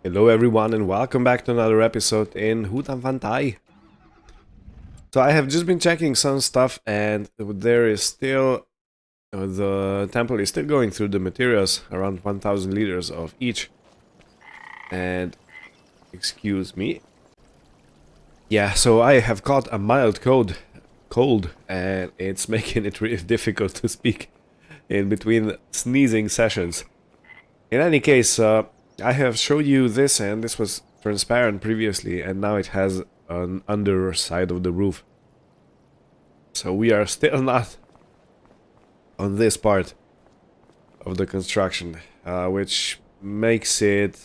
Hello everyone and welcome back to another episode in Hutan Pantai. So I have just been checking some stuff and there is still, the temple is still going through the materials, around 1000 liters of each. And, excuse me. Yeah, so I have caught a mild cold and it's making it really difficult to speak in between sneezing sessions. In any case, I have showed you this and this was transparent previously and now it has an underside of the roof. So we are still not on this part of the construction, which makes it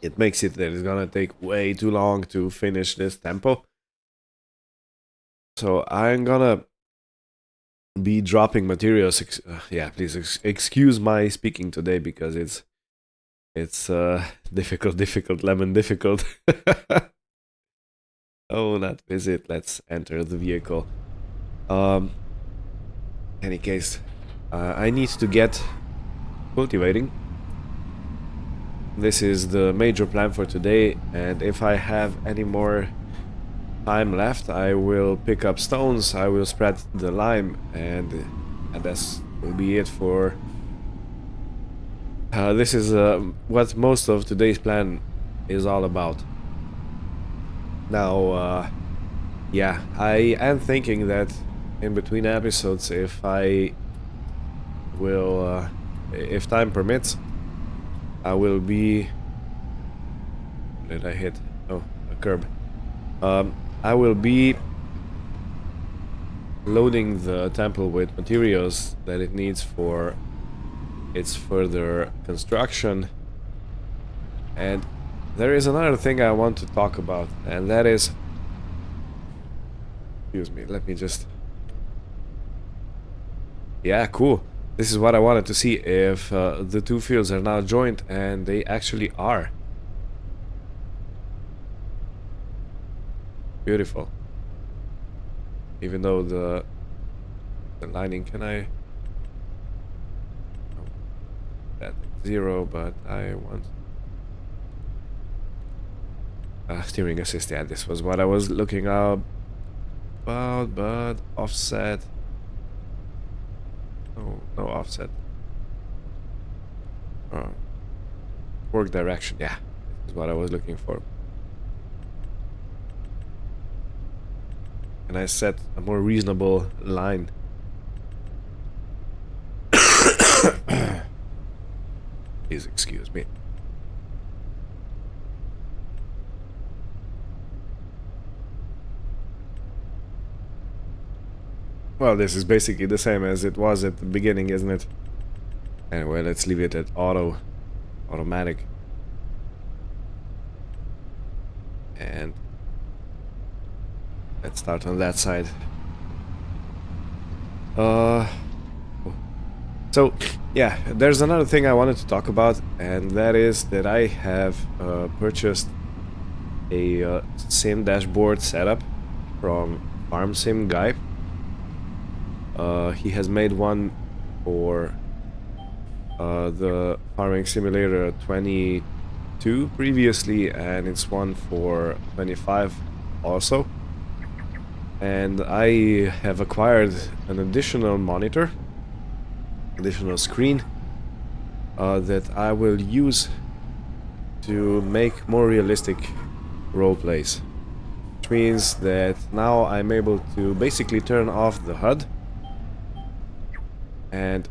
that it's gonna take way too long to finish this temple. So I'm gonna be dropping materials. Yeah, please excuse my speaking today because it's difficult, lemon difficult. Oh, that visit. Let's enter the vehicle. Any case, I need to get cultivating. This is the major plan for today, and if I have any more time left, I will pick up stones, I will spread the lime, and that will be it for... this is what most of today's plan is all about. Now, yeah, I am thinking that in between episodes, if I will, if time permits, I will be... Did I hit? Oh, a curb. I will be loading the temple with materials that it needs for its further construction. And there is another thing I want to talk about, and that is... Excuse me, let me just... Yeah, cool. This is what I wanted to see, if the two fields are now joined, and they actually are. Beautiful. Even though the lining, can I... Oh, that's 0, but I want... steering assist, yeah, this was what I was looking up about, but offset... No offset. Work direction, yeah, this is what I was looking for. And I set a more reasonable line. Please excuse me. Well, this is basically the same as it was at the beginning, isn't it? Anyway, let's leave it at automatic. And let's start on that side. So, yeah, there's another thing I wanted to talk about, and that is that I have purchased a sim dashboard setup from Farm Sim Guy. He has made one for the Farming Simulator 22 previously, and it's one for 25 also. And I have acquired an additional monitor, additional screen, that I will use to make more realistic role plays. Which means that now I'm able to basically turn off the HUD, and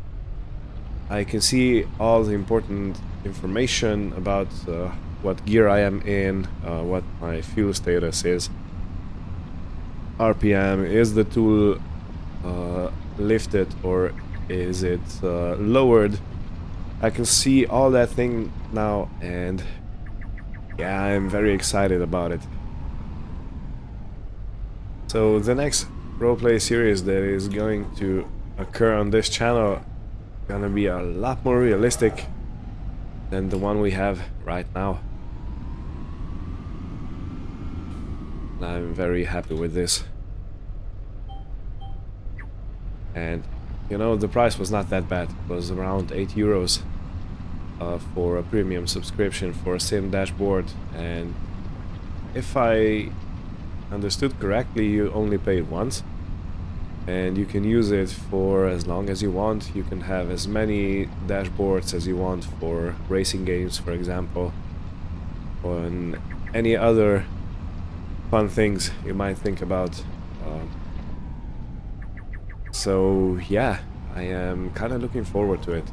I can see all the important information about what gear I am in, what my fuel status is, RPM, is the tool lifted or is it lowered. I can see all that thing now, and yeah, I'm very excited about it. So the next roleplay series that is going to occur on this channel gonna be a lot more realistic than the one we have right now. I'm very happy with this. And you know, the price was not that bad. It was around 8 euros. for a premium subscription for a sim dashboard, and if I understood correctly, you only pay it once, and you can use it for as long as you want. You can have as many dashboards as you want for racing games, for example, or any other fun things you might think about. So yeah, I am kind of looking forward to it.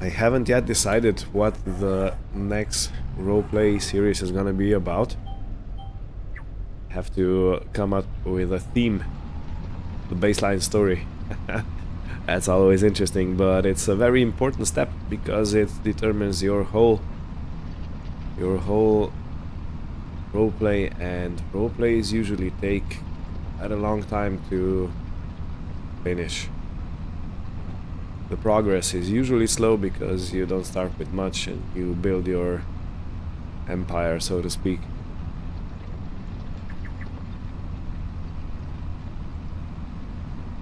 I haven't yet decided what the next roleplay series is gonna be about. I have to come up with a theme, the baseline story. That's always interesting, but it's a very important step because it determines your whole roleplay, and roleplays usually take quite a long time to finish. The progress is usually slow because you don't start with much and you build your empire, so to speak.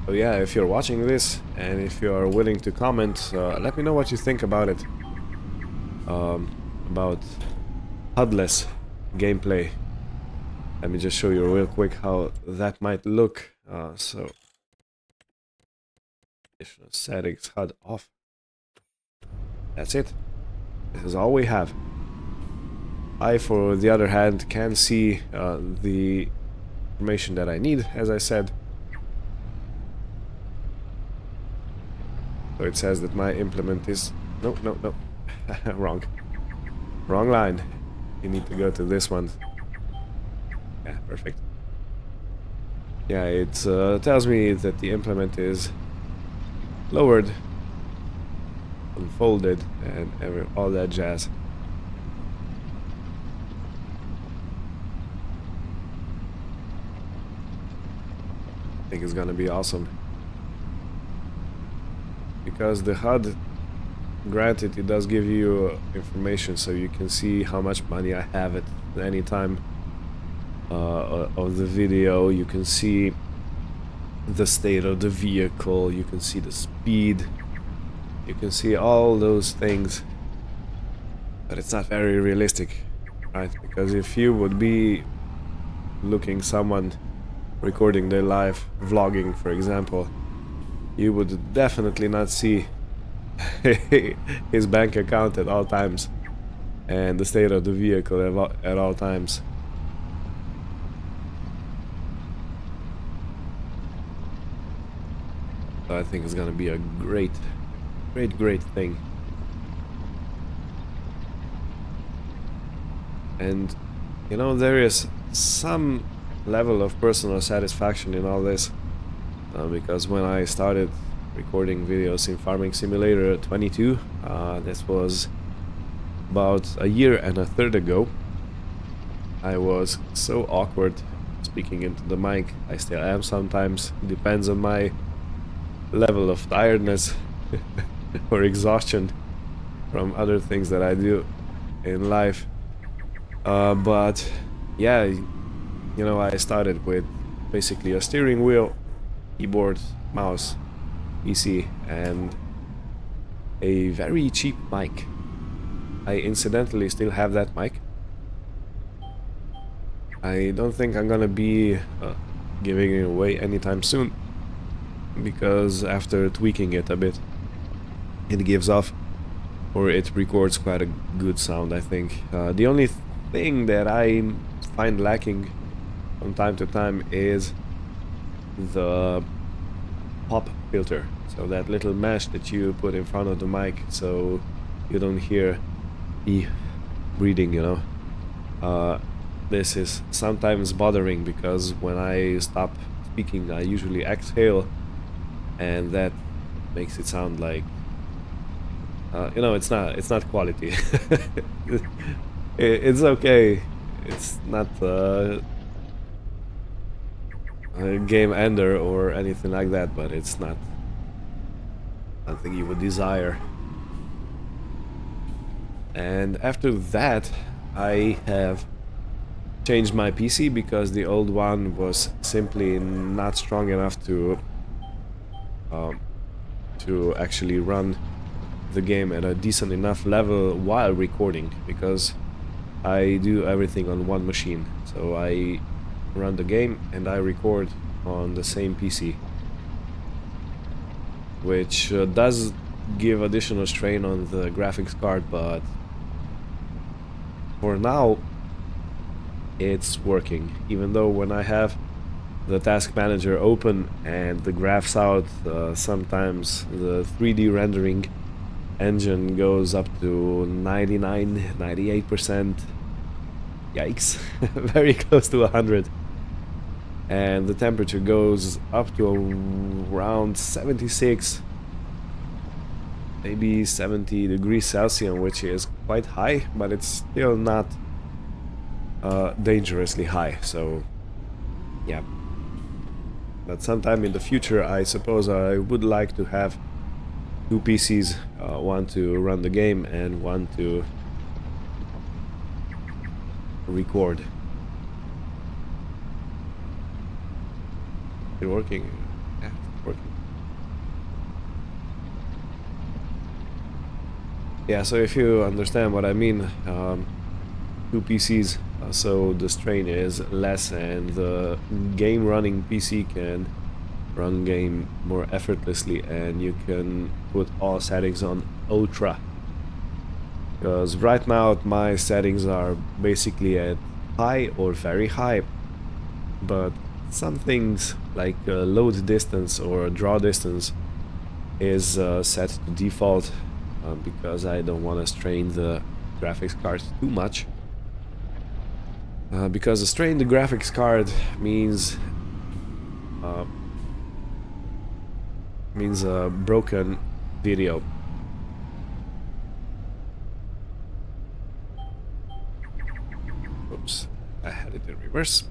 So yeah, if you're watching this and if you are willing to comment, let me know what you think about it. About HUD-less gameplay. Let me just show you real quick how that might look. So additional settings, HUD off. That's it. This is all we have. I, for the other hand, can see the information that I need, as I said. So it says that my implement is... No. Wrong. Wrong line. You need to go to this one. Yeah, perfect. Yeah, it tells me that the implement is lowered, unfolded, and all that jazz. I think it's gonna be awesome. Because the HUD, granted, it does give you information, so you can see how much money I have at any time of the video. You can see the state of the vehicle, you can see the speed, you can see all those things, but it's not very realistic, right? Because if you would be looking someone recording their life, vlogging for example, you would definitely not see his bank account at all times and the state of the vehicle at all times. So I think it's gonna be a great thing. And you know, there is some level of personal satisfaction in all this, because when I started recording videos in Farming Simulator 22, this was about a year and a third ago, I was so awkward speaking into the mic. I still am sometimes. It depends on my level of tiredness or exhaustion from other things that I do in life. But yeah, you know, I started with basically a steering wheel, keyboard, mouse, PC, and a very cheap mic. I incidentally still have that mic. I don't think I'm gonna be giving it away anytime soon, because after tweaking it a bit, it gives off, or it records quite a good sound, I think. The only thing that I find lacking from time to time is the pop filter, so that little mesh that you put in front of the mic so you don't hear the breathing, you know. This is sometimes bothering because when I stop speaking I usually exhale, and that makes it sound like you know, it's not quality. It's okay, it's not a game ender or anything like that, but it's not something you would desire. And after that I have changed my PC because the old one was simply not strong enough to actually run the game at a decent enough level while recording, because I do everything on one machine. So I run the game and I record on the same PC, which does give additional strain on the graphics card, but for now it's working. Even though when I have the task manager open and the graphs out, sometimes the 3D rendering engine goes up to 99-98%. Yikes. Very close to 100. And the temperature goes up to around 76, maybe 70 degrees Celsius, which is quite high, but it's still not dangerously high. So yeah, but sometime in the future I suppose I would like to have two PCs, one to run the game and one to record. It's working. Yeah, it's working. Yeah, so if you understand what I mean, two PCs, so the strain is less and the game running PC can run game more effortlessly, and you can put all settings on ultra. Because right now my settings are basically at high or very high, but some things like load distance or draw distance is set to default, because I don't want to strain the graphics card too much. Because strain the graphics card means a broken video. Oops, I had it in reverse.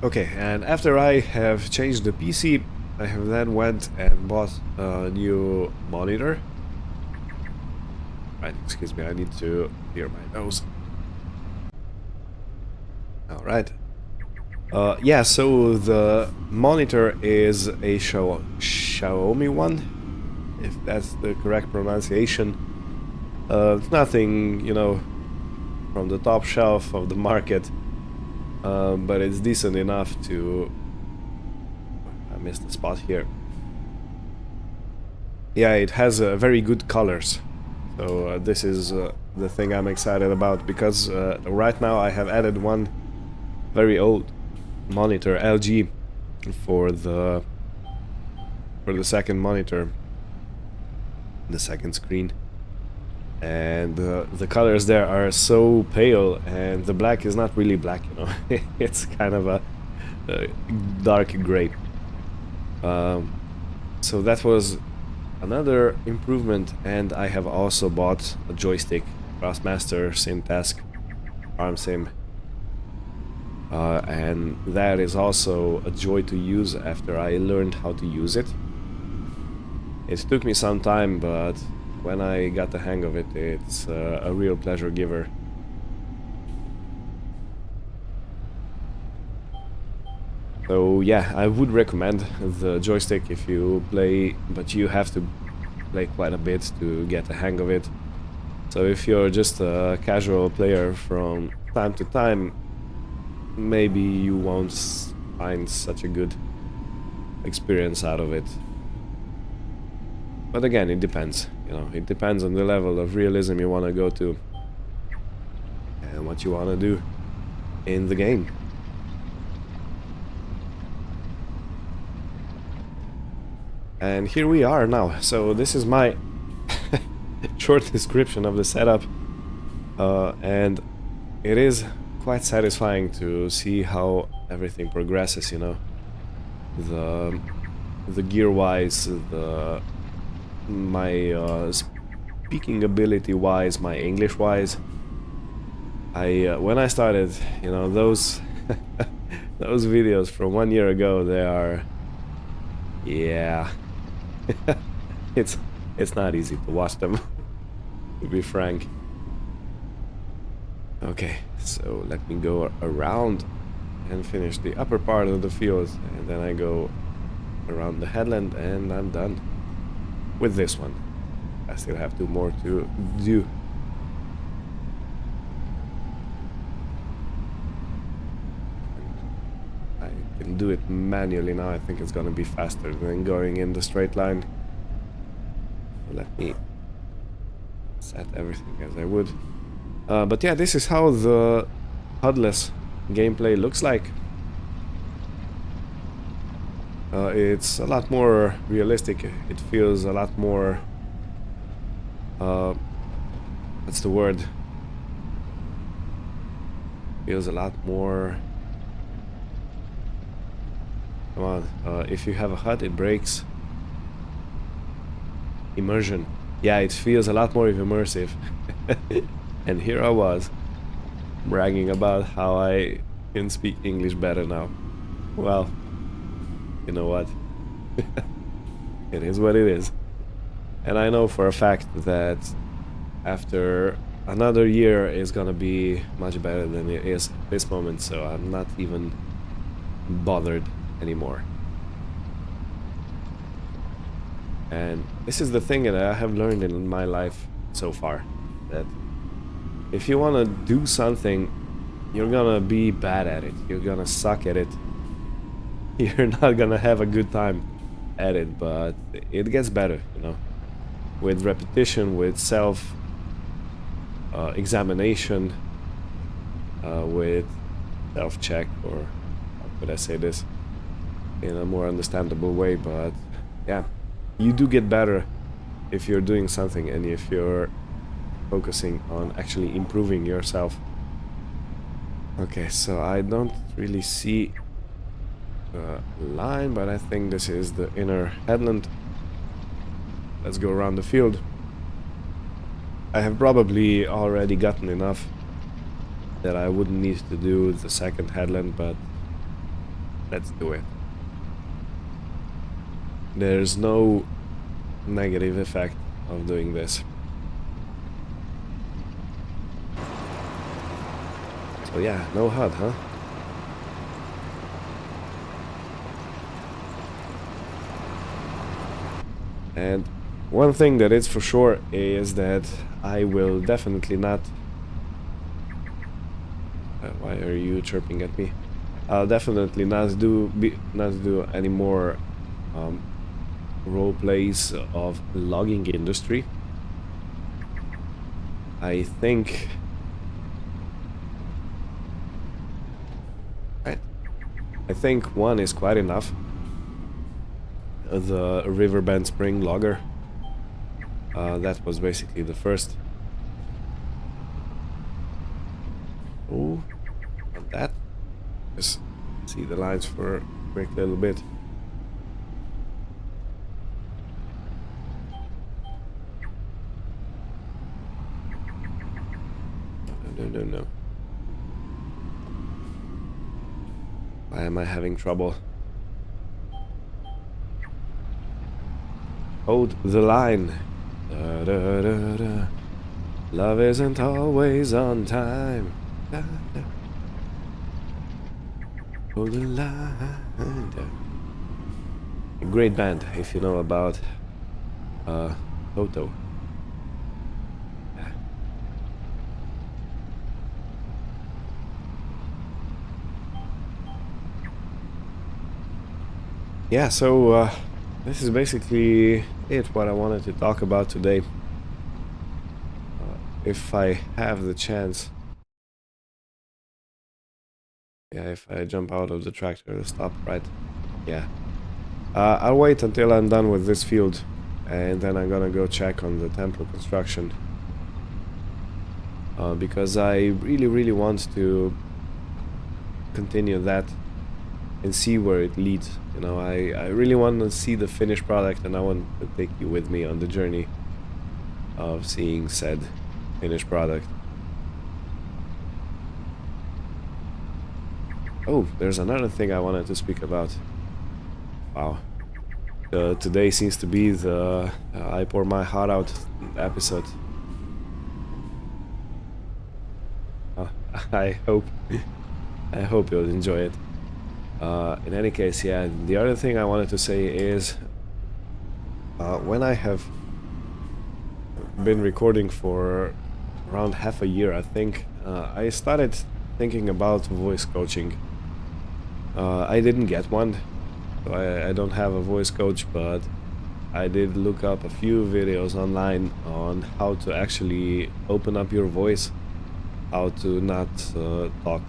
Okay, and after I have changed the PC, I have then went and bought a new monitor. Right, excuse me, I need to clear my nose. Alright. Yeah, so the monitor is a Xiaomi one, if that's the correct pronunciation. It's nothing, you know, from the top shelf of the market, but it's decent enough to... I missed the spot here. Yeah, it has very good colors. So this is the thing I'm excited about, because right now I have added one very old monitor, LG, for the second monitor, the second screen, and the colors there are so pale, and the black is not really black, you know. It's kind of a dark gray. So that was another improvement, and I have also bought a joystick, Crossmaster SimTask Farm Sim, and that is also a joy to use after I learned how to use it. It took me some time, but when I got the hang of it, it's a real pleasure giver. So yeah, I would recommend the joystick if you play, but you have to play quite a bit to get the hang of it. So if you're just a casual player from time to time, maybe you won't find such a good experience out of it. But again, it depends, you know, it depends on the level of realism you want to go to and what you want to do in the game. And here we are now. So this is my short description of the setup, and it is quite satisfying to see how everything progresses, you know. The gear wise, my speaking ability wise, my English wise. When I started, you know, those those videos from 1 year ago, they are, yeah. It's not easy to watch them, to be frank. Okay, so let me go around and finish the upper part of the field, and then I go around the headland and I'm done with this one. I still have 2 more to do. I can do it manually now. I think it's gonna be faster than going in the straight line. So let me set everything as I would. But yeah, this is how the HUD-less gameplay looks like. It's a lot more realistic. It feels a lot more... what's the word? Feels a lot more... Come on, if you have a HUD, it breaks. Immersion. Yeah, it feels a lot more immersive. And here I was, bragging about how I can speak English better now. Well, you know what? It is what it is. And I know for a fact that after another year is gonna be much better than it is at this moment, so I'm not even bothered anymore. And this is the thing that I have learned in my life so far, that if you want to do something, you're gonna be bad at it, you're gonna suck at it, you're not gonna have a good time at it, but it gets better, you know, with repetition, with self examination, with self-check, or how could I say this in a more understandable way, but yeah, you do get better if you're doing something and if you're focusing on actually improving yourself. Okay, so I don't really see the line, but I think this is the inner headland. Let's go around the field. I have probably already gotten enough that I wouldn't need to do the second headland, but let's do it. There's no negative effect of doing this. So yeah, no HUD, huh? And one thing that is for sure is that I will definitely not... why are you chirping at me? I'll definitely not do any more role plays of logging industry. I think... I think one is quite enough. The Riverbend Spring Logger. That was basically the first. Oh, not that. Just see the lines for a quick little bit. No. Why am I having trouble? Hold the line. Da, da, da, da. Love isn't always on time. Da, da. Hold the line. A great band, if you know about Toto. Yeah, so this is basically it, what I wanted to talk about today. If I have the chance. Yeah, if I jump out of the tractor, it'll stop, right? Yeah. I'll wait until I'm done with this field, and then I'm gonna go check on the temple construction. Because I really want to continue that and see where it leads. You know, I really want to see the finished product, and I want to take you with me on the journey of seeing said finished product. Oh, there's another thing I wanted to speak about. Wow. Today seems to be the I pour my heart out episode. I hope I hope you'll enjoy it. In any case, yeah, the other thing I wanted to say is when I have been recording for around half a year, I think, I started thinking about voice coaching. I didn't get one, so I don't have a voice coach, but I did look up a few videos online on how to actually open up your voice, how to not talk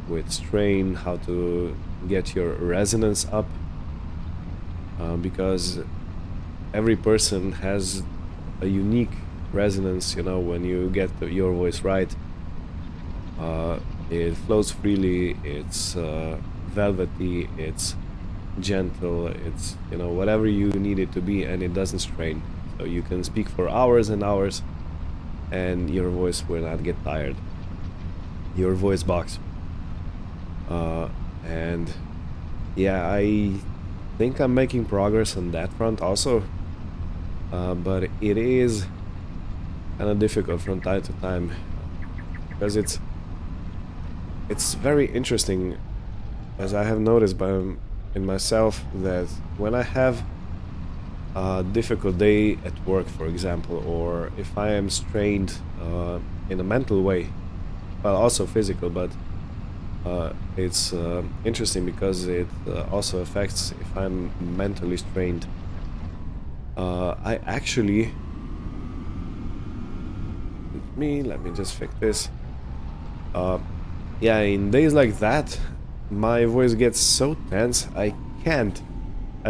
with strain, how to get your resonance up, because every person has a unique resonance, you know, when you get your voice right. It flows freely, it's velvety, it's gentle, it's, you know, whatever you need it to be, and it doesn't strain. So you can speak for hours and hours and your voice will not get tired. Your voice box. And yeah, I think I'm making progress on that front also. But it is kind of difficult from time to time because it's very interesting, as I have noticed in myself, that when I have a difficult day at work, for example, or if I am strained in a mental way, well, also physical, but it's interesting because it also affects if I'm mentally strained. I actually... Let me just fix this. Yeah, in days like that, my voice gets so tense, I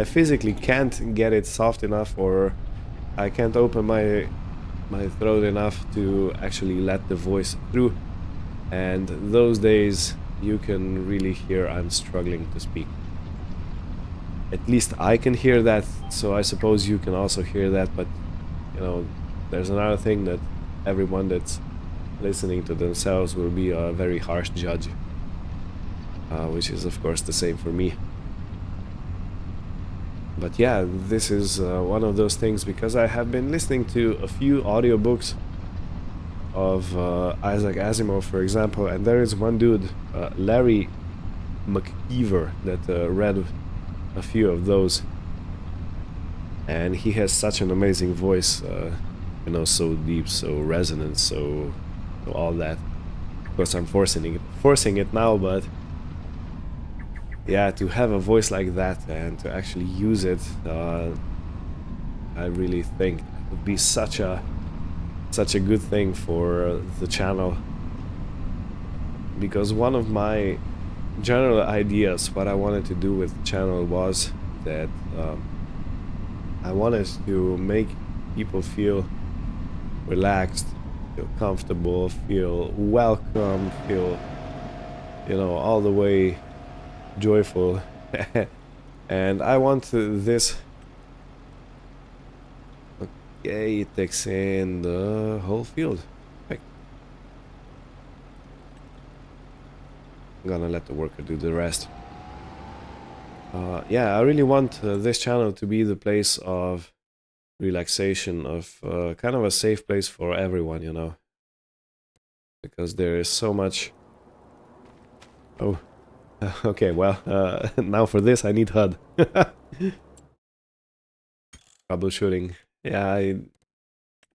physically can't get it soft enough, or I can't open my throat enough to actually let the voice through. And those days, you can really hear I'm struggling to speak. At least I can hear that, so I suppose you can also hear that, but, you know, there's another thing that everyone that's listening to themselves will be a very harsh judge, which is of course the same for me. But yeah, this is one of those things, because I have been listening to a few audiobooks of Isaac Asimov, for example, and there is one dude, Larry McKeever, that read a few of those, and he has such an amazing voice, you know, so deep, so resonant, so all that. Of course, I'm forcing it now, but yeah, to have a voice like that and to actually use it, I really think it would be such a good thing for the channel. Because one of my general ideas, what I wanted to do with the channel, was that I wanted to make people feel relaxed, feel comfortable, feel welcome, feel, you know, all the way joyful. And I want this... Okay, it takes in the whole field. Perfect. I'm gonna let the worker do the rest. Yeah, I really want this channel to be the place of relaxation, of kind of a safe place for everyone, you know, because there is so much... Oh, okay, well, now for this I need HUD. Troubleshooting. Yeah,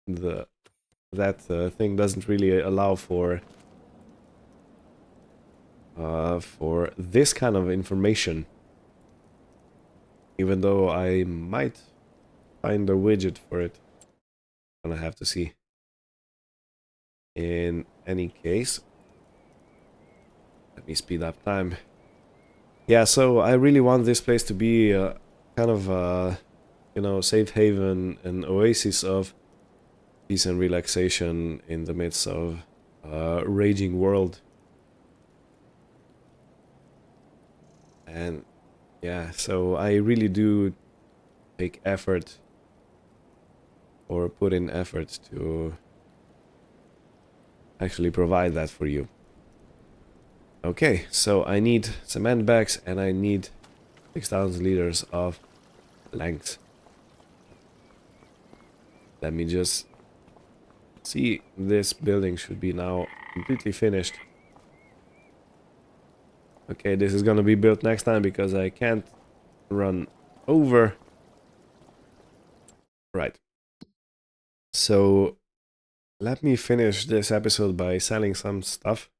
that thing doesn't really allow for this kind of information, even though I might find a widget for it. I'm gonna have to see. In any case, let me speed up time. Yeah, so I really want this place to be kind of you know, safe haven, an oasis of peace and relaxation in the midst of a raging world. And yeah, so I really do take effort, or put in effort, to actually provide that for you. Okay, so I need cement bags and I need 6,000 liters of planks. Let me just see. This building should be now completely finished. Okay, this is gonna be built next time because I can't run over. Right. So let me finish this episode by selling some stuff.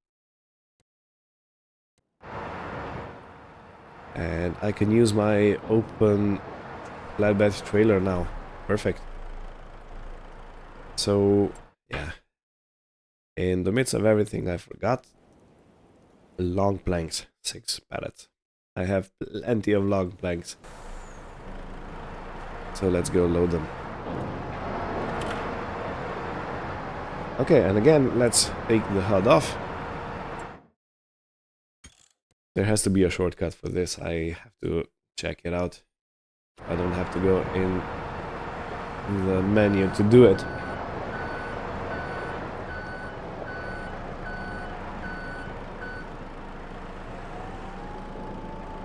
And I can use my open flatbed trailer now. Perfect. So, yeah. In the midst of everything, I forgot long planks, 6 pallets. I have plenty of long planks. So let's go load them. Okay, and again, let's take the HUD off. There has to be a shortcut for this. I have to check it out. I don't have to go in the menu to do it.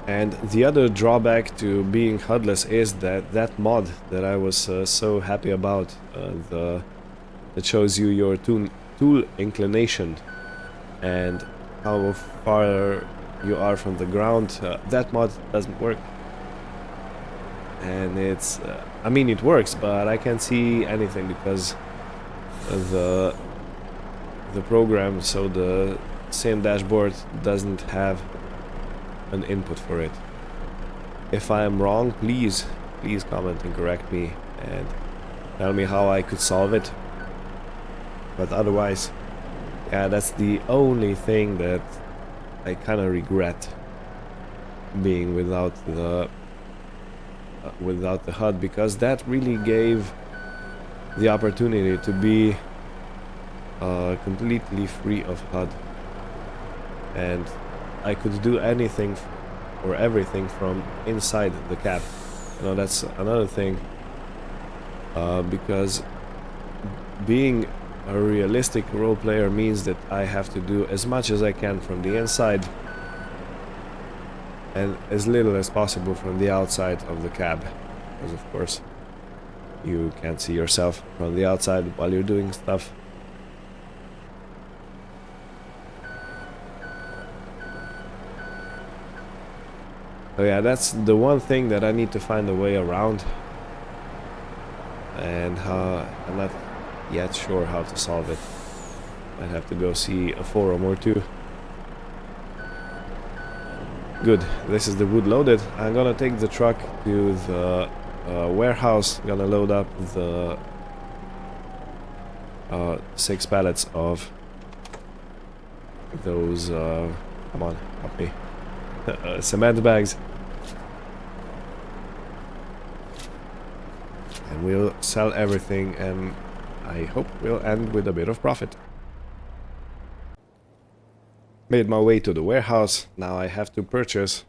And the other drawback to being HUDless is that mod that I was so happy about, that shows you your tool inclination and how far you are from the ground, that mod doesn't work. And it's, I mean it works, but I can't see anything because the program, so the sim dashboard doesn't have an input for it. If I am wrong, please comment and correct me and tell me how I could solve it. But otherwise, yeah, that's the only thing that I kind of regret, being without the HUD, because that really gave the opportunity to be completely free of HUD, and I could do anything or everything from inside the cab. You know, that's another thing, because being a realistic role player means that I have to do as much as I can from the inside and as little as possible from the outside of the cab, because of course you can't see yourself from the outside while you're doing stuff. So yeah, that's the one thing that I need to find a way around, and I'm not yet sure how to solve it. I'd have to go see a forum or two. Good, this is the wood loaded. I'm gonna take the truck to the warehouse. I'm gonna load up the 6 pallets of those, come on, help me, cement bags. And we'll sell everything, and I hope we'll end with a bit of profit. Made my way to the warehouse. Now I have to purchase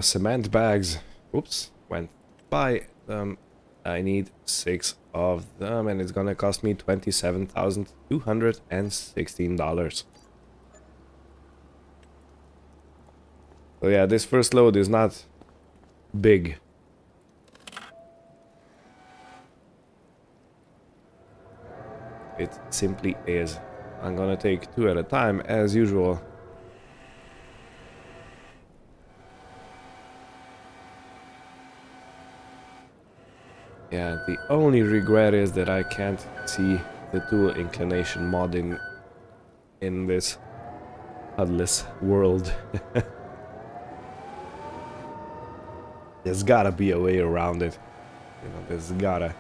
cement bags. Oops, went by them. I need 6 of them, and it's gonna cost me $27,216. So yeah, this first load is not big. It simply is. I'm gonna take 2 at a time, as usual. Yeah, the only regret is that I can't see the tool inclination mod in this HUDless world. There's gotta be a way around it. You know, there's gotta.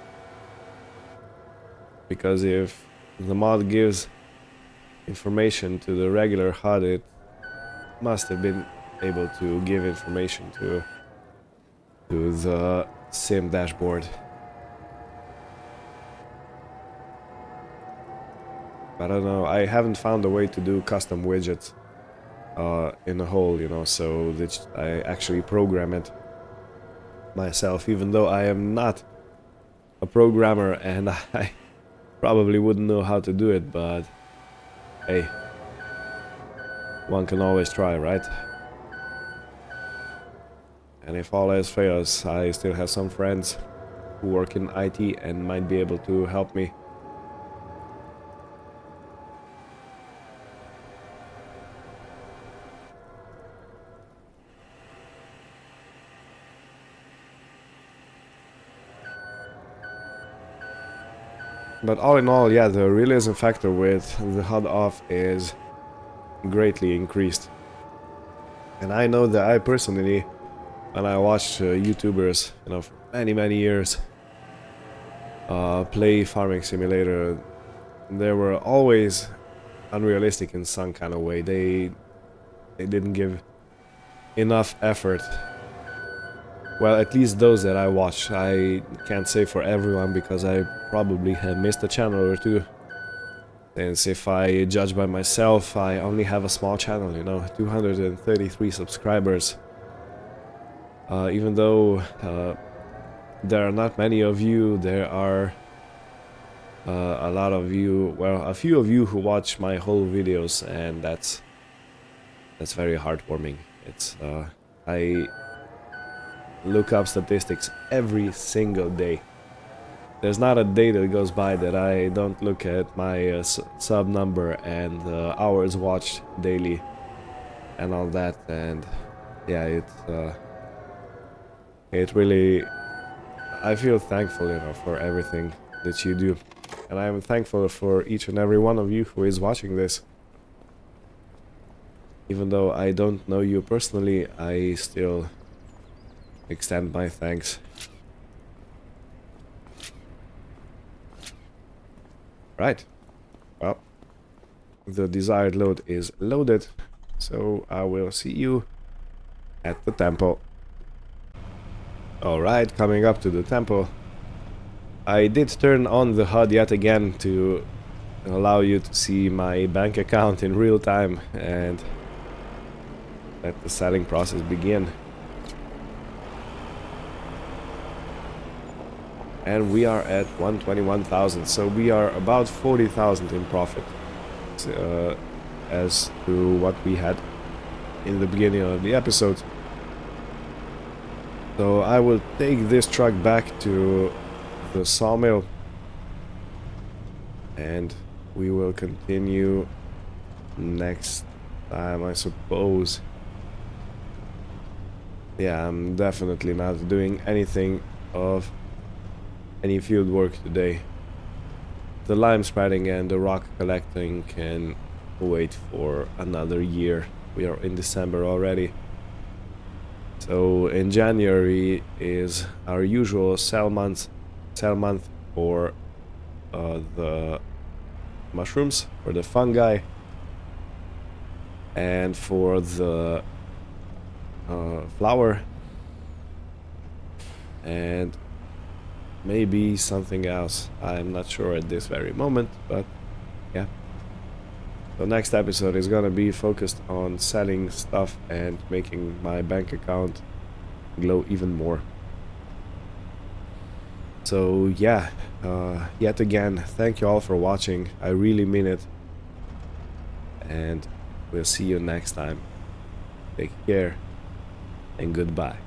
Because if the mod gives information to the regular HUD, it must have been able to give information to the sim dashboard. I don't know, I haven't found a way to do custom widgets in a whole, you know, so that I actually program it myself, even though I am not a programmer and I probably wouldn't know how to do it, but hey, one can always try, right? And if all else fails, I still have some friends who work in IT and might be able to help me. But all in all, yeah, the realism factor with the HUD off is greatly increased. And I know that I personally, when I watch YouTubers, you know, for many years, play Farming Simulator, they were always unrealistic in some kind of way. They didn't give enough effort. Well, at least those that I watch. I can't say for everyone because I probably have missed a channel or two. Since if I judge by myself, I only have a small channel, you know, 233 subscribers. Even though there are not many of you, there are a lot of you, well, a few of you who watch my whole videos, and that's very heartwarming. It's I look up statistics every single day. There's not a day that goes by that I don't look at my sub number and hours watched daily and all that, and yeah, it really, I feel thankful, you know, for everything that you do, and I'm thankful for each and every one of you who is watching this. Even though I don't know you personally, I still extend my thanks. Right. Well, the desired load is loaded, so I will see you at the temple. Alright, coming up to the temple. I did turn on the HUD yet again to allow you to see my bank account in real time and let the selling process begin. And we are at 121,000, so we are about 40,000 in profit as to what we had in the beginning of the episode. So I will take this truck back to the sawmill and we will continue next time, I suppose. Yeah, I'm definitely not doing anything of any field work today. The lime spreading and the rock collecting can wait for another year. We are in December already. So in January is our usual sell month for the mushrooms, for the fungi, and for the flour, and maybe something else. I'm not sure at this very moment, but yeah. The next episode is gonna be focused on selling stuff and making my bank account glow even more. So yeah, yet again, thank you all for watching. I really mean it. And we'll see you next time. Take care and goodbye.